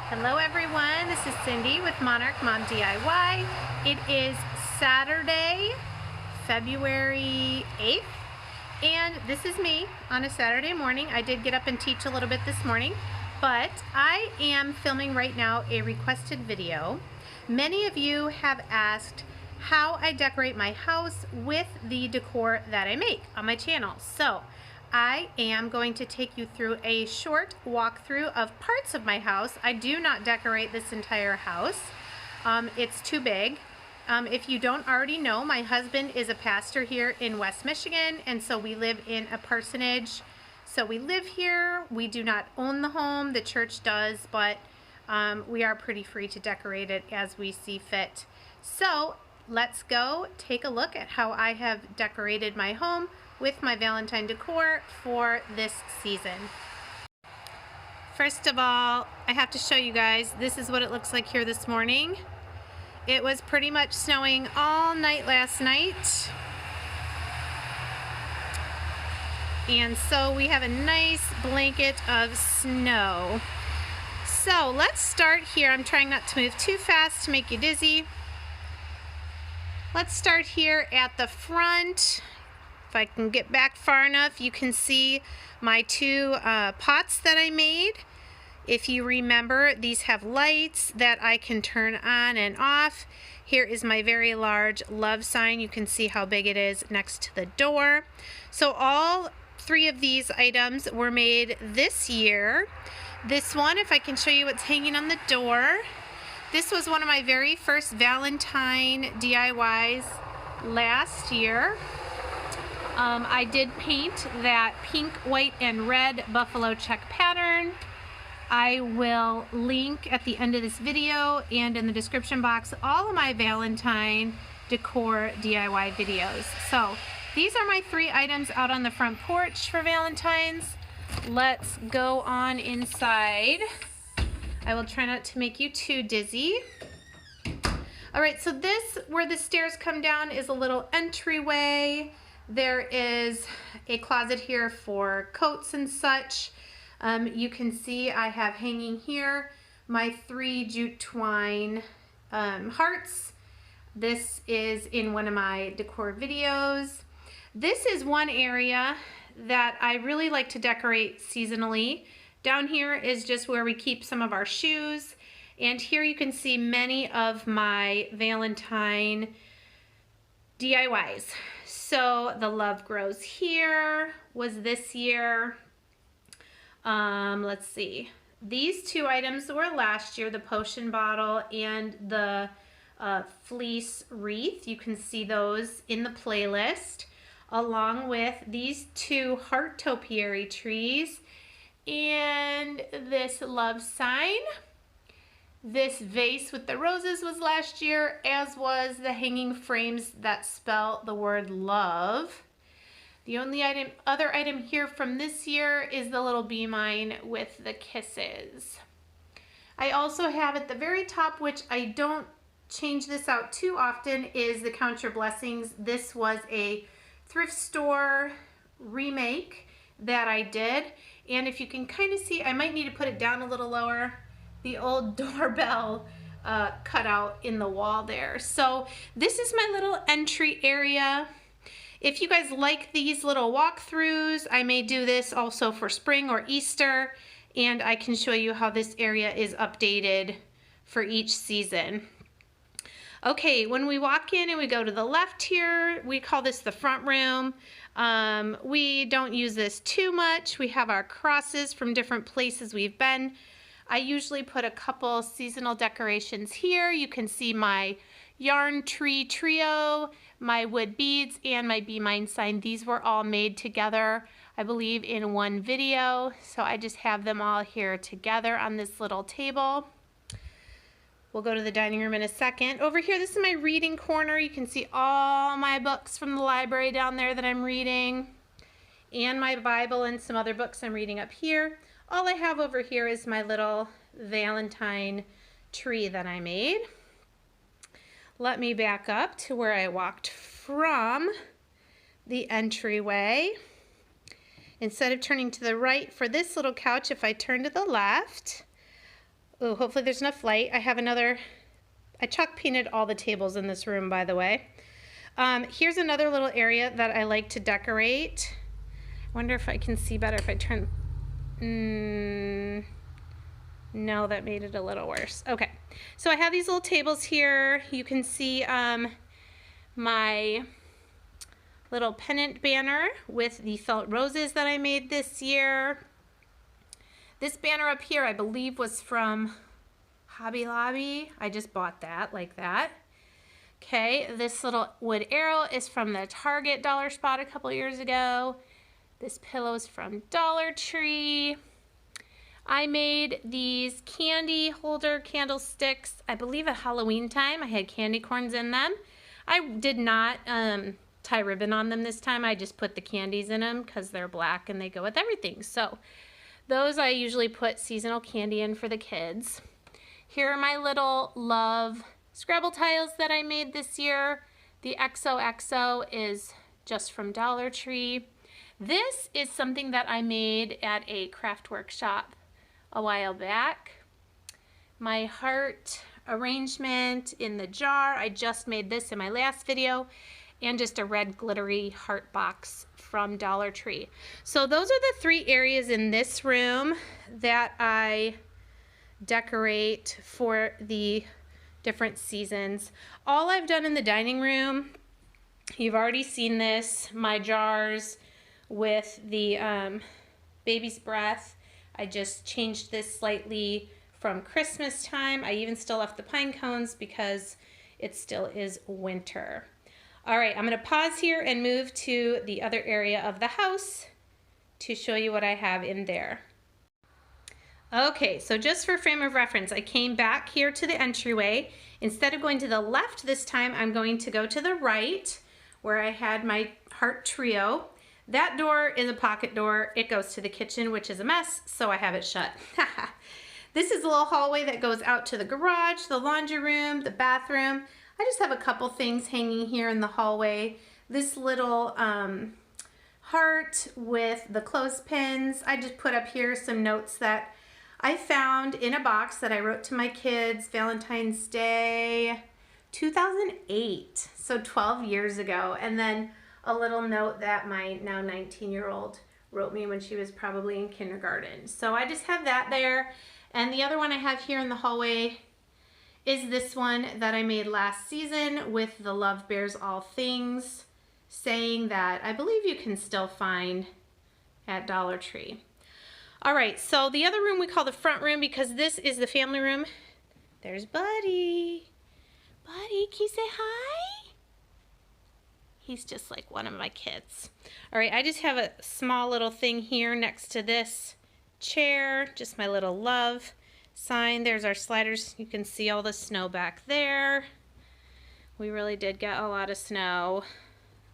Hello everyone, this is Cindy with Monarch Mom DIY. It is Saturday, February 8th, and this is me on a Saturday morning. I did get up and teach a little bit this morning, but I am filming right now a requested video. Many of you have asked how I decorate my house with the decor that I make on my channel. So I am going to take you through a short walkthrough of parts of my house. I do not decorate this entire house. It's too big. If you don't already know, my husband is a pastor here in West Michigan, and so we live in a parsonage. So we live here. We do not own the home. The church does, but we are pretty free to decorate it as we see fit. So let's go take a look at how I have decorated my home with my Valentine decor for this season. First of all, I have to show you guys, this is what it looks like here this morning. It was pretty much snowing all night last night. And so we have a nice blanket of snow. So let's start here. I'm trying not to move too fast to make you dizzy. Let's start here at the front. If I can get back far enough, you can see my two pots that I made. If you remember, these have lights that I can turn on and off. Here is my very large love sign. You can see how big it is next to the door. So all three of these items were made this year. This one, if I can show you what's hanging on the door, this was one of my very first Valentine DIYs last year. I did paint that pink, white, and red buffalo check pattern. I will link at the end of this video and in the description box all of my Valentine decor DIY videos. So these are my three items out on the front porch for Valentine's. Let's go on inside. I will try not to make you too dizzy. All right, so this, where the stairs come down, is a little entryway. There is a closet here for coats and such. You can see I have hanging here my 3 jute twine hearts. This is in one of my decor videos. This is one area that I really like to decorate seasonally. Down here is just where we keep some of our shoes. And here you can see many of my Valentine DIYs. So the Love Grows Here was this year. Let's see. These two items were last year, the potion bottle and the fleece wreath. You can see those in the playlist, along with these two heart topiary trees and this love sign. This vase with the roses was last year, as was the hanging frames that spell the word love. The only other item here from this year is the little bee mine with the kisses. I also have at the very top, which I don't change this out too often, is the Count Your Blessings. This was a thrift store remake that I did. And if you can kind of see, I might need to put it down a little lower, the old doorbell cut out in the wall there. So this is my little entry area. If you guys like these little walkthroughs, I may do this also for spring or Easter, and I can show you how this area is updated for each season. Okay, when we walk in and we go to the left here, we call this the front room. We don't use this too much. We have our crosses from different places we've been. I usually put a couple seasonal decorations here. You can see my yarn tree trio, my wood beads, and my bee mine sign. These were all made together, I believe, in one video. So I just have them all here together on this little table. We'll go to the dining room in a second. Over here, this is my reading corner. You can see all my books from the library down there that I'm reading, and my Bible and some other books I'm reading up here. All I have over here is my little Valentine tree that I made. Let me back up to where I walked from the entryway. Instead of turning to the right for this little couch, if I turn to the left, Oh, hopefully there's enough light. I have another, I chalk painted all the tables in this room, by the way. Here's another little area that I like to decorate. I wonder if I can see better if I turn, no, that made it a little worse. Okay, so I have these little tables here. You can see my little pennant banner with the felt roses that I made this year. This banner up here I believe was from Hobby Lobby. I just bought that like that. Okay, this little wood arrow is from the Target dollar spot a couple years ago. This pillow's from Dollar Tree. I made these candy holder candlesticks, I believe at Halloween time. I had candy corns in them. I did not tie ribbon on them this time. I just put the candies in them because they're black and they go with everything. So those I usually put seasonal candy in for the kids. Here are my little love Scrabble tiles that I made this year. The XOXO is just from Dollar Tree. This is something that I made at a craft workshop a while back. My heart arrangement in the jar, I just made this in my last video, and just a red glittery heart box from Dollar Tree. So those are the three areas in this room that I decorate for the different seasons. All I've done in the dining room, you've already seen this, my jars with the baby's breath. I just changed this slightly from Christmas time. I even still left the pine cones because it still is winter. All right, I'm gonna pause here and move to the other area of the house to show you what I have in there. Okay, so just for frame of reference, I came back here to the entryway. Instead of going to the left this time, I'm going to go to the right where I had my heart trio. That door is a pocket door. It goes to the kitchen, which is a mess, so I have it shut. This is a little hallway that goes out to the garage, the laundry room, the bathroom. I just have a couple things hanging here in the hallway. This little heart with the clothespins. I just put up here some notes that I found in a box that I wrote to my kids Valentine's Day 2008, so 12 years ago. And then a little note that my now 19-year-old wrote me when she was probably in kindergarten. So I just have that there. And the other one I have here in the hallway is this one that I made last season with the Love Bears All Things, saying that I believe you can still find at Dollar Tree. All right, so the other room we call the front room because this is the family room. There's Buddy. Buddy, can you say hi? He's just like one of my kids. All right, I just have a small little thing here next to this chair, just my little love sign. There's our sliders. You can see all the snow back there. We really did get a lot of snow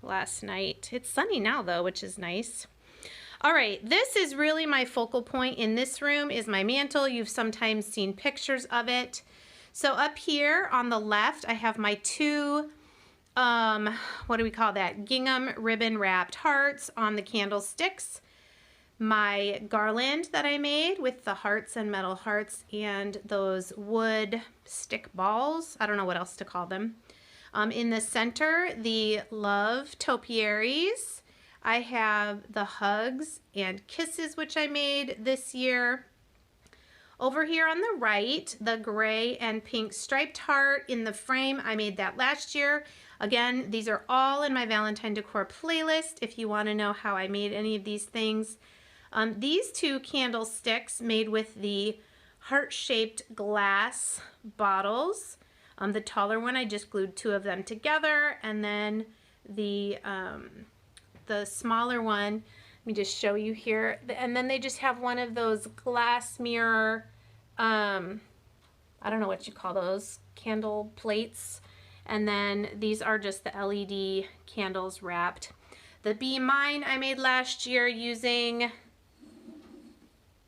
last night. It's sunny now though, which is nice. All right, this is really my focal point in this room is my mantle. You've sometimes seen pictures of it. So up here on the left, I have my two what do we call that? Gingham ribbon wrapped hearts on the candlesticks. My garland that I made with the hearts and metal hearts and those wood stick balls. I don't know what else to call them. In the center, the love topiaries. I have the hugs and kisses, which I made this year. Over here on the right, the gray and pink striped heart in the frame. I made that last year. Again, these are all in my Valentine Decor playlist if you want to know how I made any of these things. These two candlesticks made with the heart-shaped glass bottles. The taller one, I just glued two of them together, and then the smaller one, let me just show you here. And then they just have one of those glass mirror, I don't know what you call those, candle plates. And then these are just the LED candles wrapped. The Be Mine I made last year using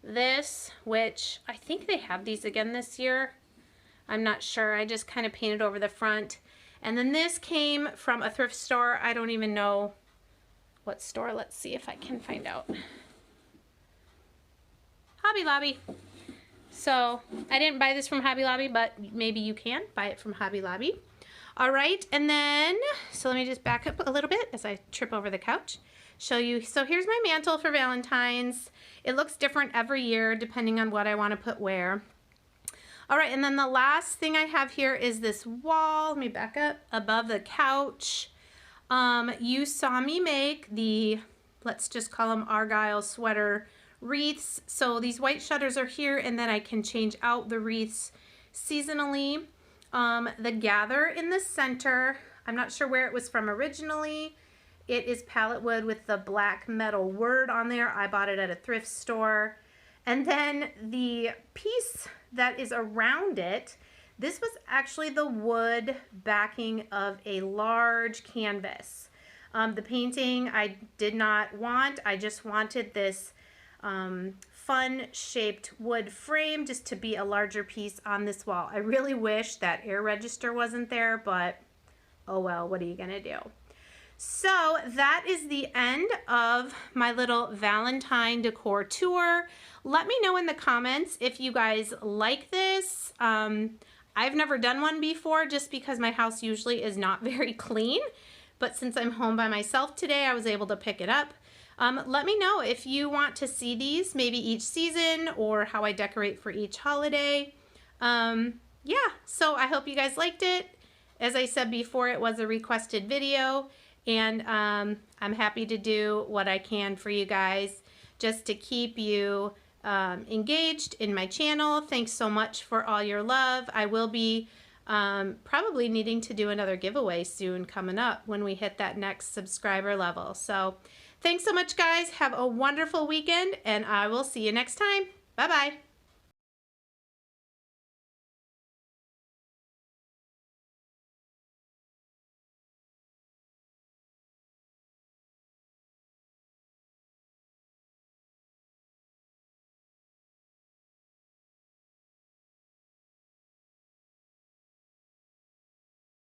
this, which I think they have these again this year. I'm not sure. I just kind of painted over the front. And then this came from a thrift store. I don't even know what store. Let's see if I can find out. Hobby Lobby. So I didn't buy this from Hobby Lobby, but maybe you can buy it from Hobby Lobby. All right, and then, so let me just back up a little bit as I trip over the couch. Show you, so here's my mantle for Valentine's. It looks different every year depending on what I want to put where. All right, and then the last thing I have here is this wall. Let me back up above the couch. You saw me make the, let's just call them Argyle sweater wreaths. So these white shutters are here, and then I can change out the wreaths seasonally. The gather in the center, I'm not sure where it was from originally. It is pallet wood with the black metal word on there. I bought it at a thrift store. And then the piece that is around it, this was actually the wood backing of a large canvas. The painting I did not want. I just wanted this fun shaped wood frame just to be a larger piece on this wall. I really wish that air register wasn't there, but oh well, what are you gonna do? So that is the end of my little Valentine decor tour. Let me know in the comments if you guys like this. I've never done one before just because my house usually is not very clean, but since I'm home by myself today, I was able to pick it up. Let me know if you want to see these maybe each season or how I decorate for each holiday. Yeah, so I hope you guys liked it. As I said before, it was a requested video, and I'm happy to do what I can for you guys just to keep you engaged in my channel. Thanks so much for all your love. I will be probably needing to do another giveaway soon coming up when we hit that next subscriber level. So thanks so much, guys. Have a wonderful weekend, and I will see you next time. Bye-bye.